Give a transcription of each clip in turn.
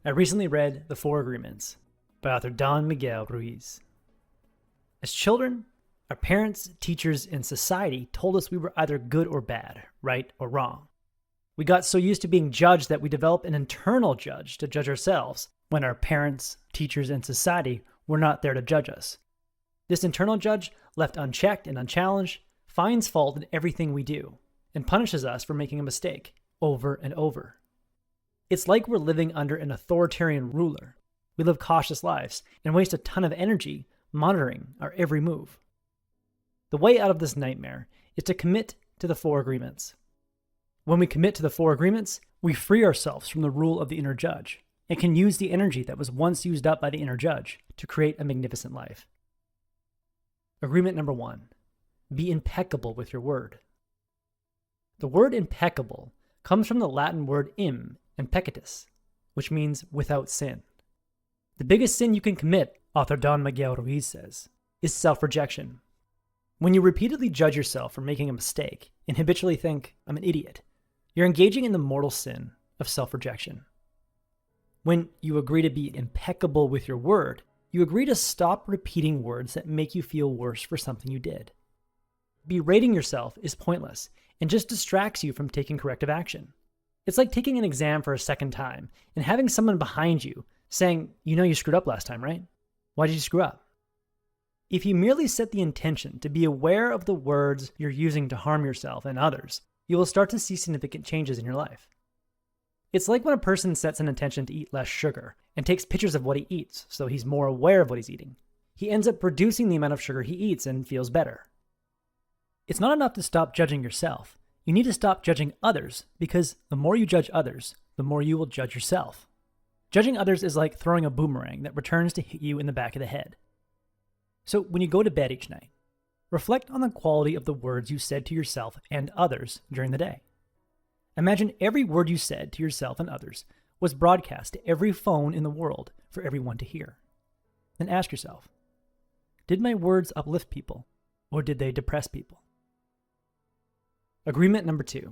I recently read The Four Agreements by author Don Miguel Ruiz. As children, our parents, teachers, and society told us we were either good or bad, right or wrong. We got so used to being judged that we developed an internal judge to judge ourselves when our parents, teachers, and society were not there to judge us. This internal judge, left unchecked and unchallenged, finds fault in everything we do and punishes us for making a mistake over and over. It's like we're living under an authoritarian ruler. We live cautious lives and waste a ton of energy monitoring our every move. The way out of this nightmare is to commit to the Four Agreements. When we commit to the Four Agreements, we free ourselves from the rule of the inner judge and can use the energy that was once used up by the inner judge to create a magnificent life. Agreement number 1, be impeccable with your word. The word impeccable comes from the Latin word and peccatus, which means without sin. The biggest sin you can commit, author Don Miguel Ruiz says, is self-rejection. When you repeatedly judge yourself for making a mistake and habitually think, I'm an idiot, you're engaging in the mortal sin of self-rejection. When you agree to be impeccable with your word, you agree to stop repeating words that make you feel worse for something you did. Berating yourself is pointless and just distracts you from taking corrective action. It's like taking an exam for a second time and having someone behind you saying, you know you screwed up last time, right? Why did you screw up? If you merely set the intention to be aware of the words you're using to harm yourself and others, you will start to see significant changes in your life. It's like when a person sets an intention to eat less sugar and takes pictures of what he eats so he's more aware of what he's eating. He ends up reducing the amount of sugar he eats and feels better. It's not enough to stop judging yourself. You need to stop judging others because the more you judge others, the more you will judge yourself. Judging others is like throwing a boomerang that returns to hit you in the back of the head. So when you go to bed each night, reflect on the quality of the words you said to yourself and others during the day. Imagine every word you said to yourself and others was broadcast to every phone in the world for everyone to hear. Then ask yourself, did my words uplift people or did they depress people? Agreement number 2,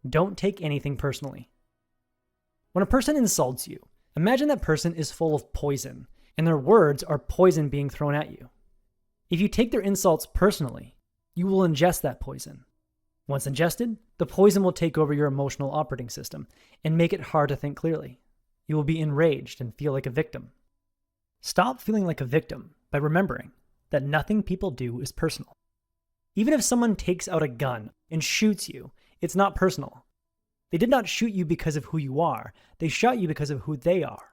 don't take anything personally. When a person insults you, imagine that person is full of poison and their words are poison being thrown at you. If you take their insults personally, you will ingest that poison. Once ingested, the poison will take over your emotional operating system and make it hard to think clearly. You will be enraged and feel like a victim. Stop feeling like a victim by remembering that nothing people do is personal. Even if someone takes out a gun and shoots you, it's not personal. They did not shoot you because of who you are. They shot you because of who they are.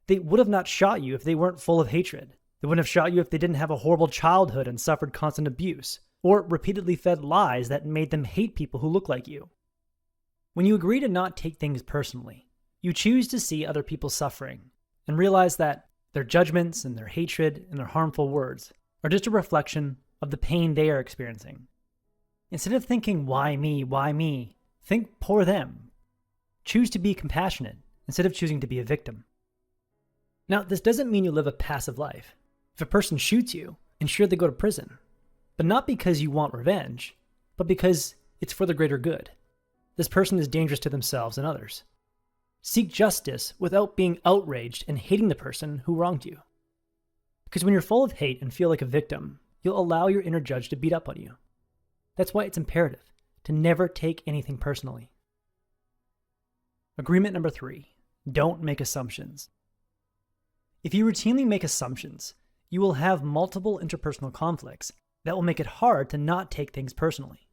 They would have not shot you if they weren't full of hatred. They wouldn't have shot you if they didn't have a horrible childhood and suffered constant abuse, or repeatedly fed lies that made them hate people who look like you. When you agree to not take things personally, you choose to see other people suffering and realize that their judgments and their hatred and their harmful words are just a reflection of the pain they are experiencing. Instead of thinking, why me, think poor them. Choose to be compassionate instead of choosing to be a victim. Now, this doesn't mean you live a passive life. If a person shoots you, ensure they go to prison. But not because you want revenge, but because it's for the greater good. This person is dangerous to themselves and others. Seek justice without being outraged and hating the person who wronged you. Because when you're full of hate and feel like a victim, you'll allow your inner judge to beat up on you. That's why it's imperative to never take anything personally. Agreement number 3, don't make assumptions. If you routinely make assumptions, you will have multiple interpersonal conflicts that will make it hard to not take things personally.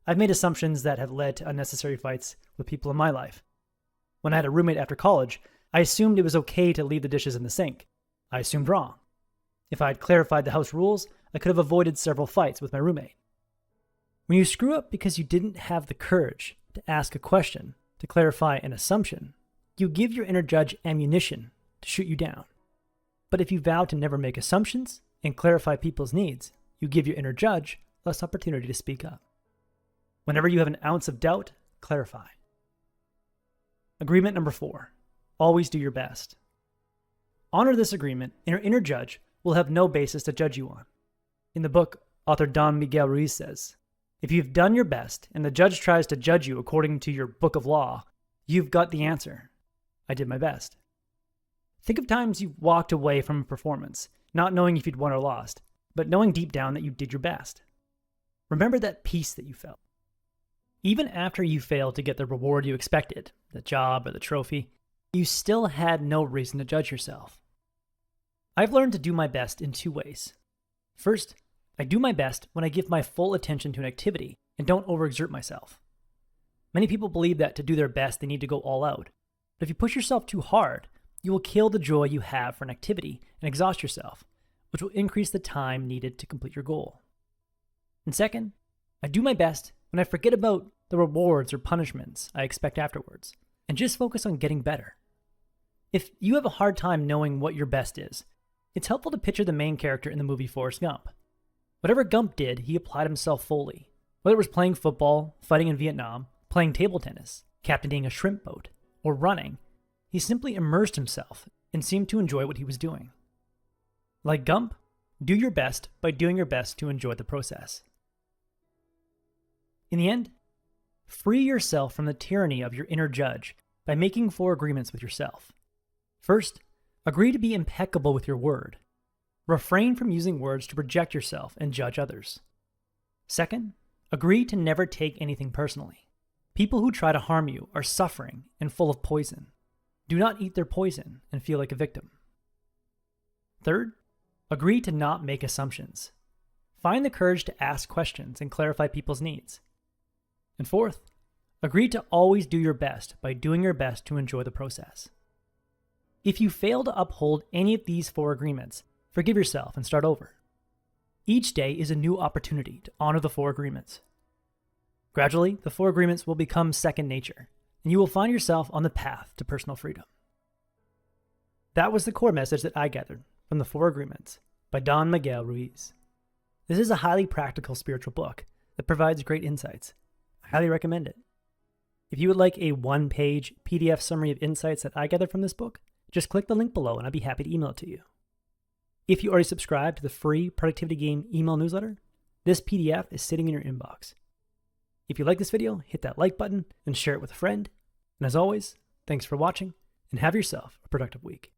I've made assumptions that have led to unnecessary fights with people in my life. When I had a roommate after college, I assumed it was okay to leave the dishes in the sink. I assumed wrong. If I had clarified the house rules, I could have avoided several fights with my roommate. When you screw up because you didn't have the courage to ask a question, to clarify an assumption, you give your inner judge ammunition to shoot you down. But if you vow to never make assumptions and clarify people's needs, you give your inner judge less opportunity to speak up. Whenever you have an ounce of doubt, clarify. Agreement number 4, always do your best. Honor this agreement, and your inner judge will have no basis to judge you on. In the book, author Don Miguel Ruiz says, if you've done your best and the judge tries to judge you according to your book of law, you've got the answer. I did my best. Think of times you walked away from a performance, not knowing if you'd won or lost, but knowing deep down that you did your best. Remember that peace that you felt. Even after you failed to get the reward you expected, the job or the trophy, you still had no reason to judge yourself. I've learned to do my best in 2 ways. First, I do my best when I give my full attention to an activity and don't overexert myself. Many people believe that to do their best, they need to go all out. But if you push yourself too hard, you will kill the joy you have for an activity and exhaust yourself, which will increase the time needed to complete your goal. And second, I do my best when I forget about the rewards or punishments I expect afterwards, and just focus on getting better. If you have a hard time knowing what your best is, it's helpful to picture the main character in the movie Forrest Gump. Whatever Gump did, he applied himself fully. Whether it was playing football, fighting in Vietnam, playing table tennis, captaining a shrimp boat, or running, he simply immersed himself and seemed to enjoy what he was doing. Like Gump, do your best by doing your best to enjoy the process. In the end, free yourself from the tyranny of your inner judge by making 4 agreements with yourself. First, agree to be impeccable with your word. Refrain from using words to project yourself and judge others. Second, agree to never take anything personally. People who try to harm you are suffering and full of poison. Do not eat their poison and feel like a victim. Third, agree to not make assumptions. Find the courage to ask questions and clarify people's needs. And fourth, agree to always do your best by doing your best to enjoy the process. If you fail to uphold any of these 4 agreements, forgive yourself and start over. Each day is a new opportunity to honor the 4 agreements. Gradually, the 4 agreements will become second nature, and you will find yourself on the path to personal freedom. That was the core message that I gathered from the 4 Agreements by Don Miguel Ruiz. This is a highly practical spiritual book that provides great insights. I highly recommend it. If you would like a 1-page PDF summary of insights that I gathered from this book, just click the link below and I'd be happy to email it to you. If you already subscribe to the free Productivity Game email newsletter, this PDF is sitting in your inbox. If you like this video, hit that like button and share it with a friend. And as always, thanks for watching and have yourself a productive week.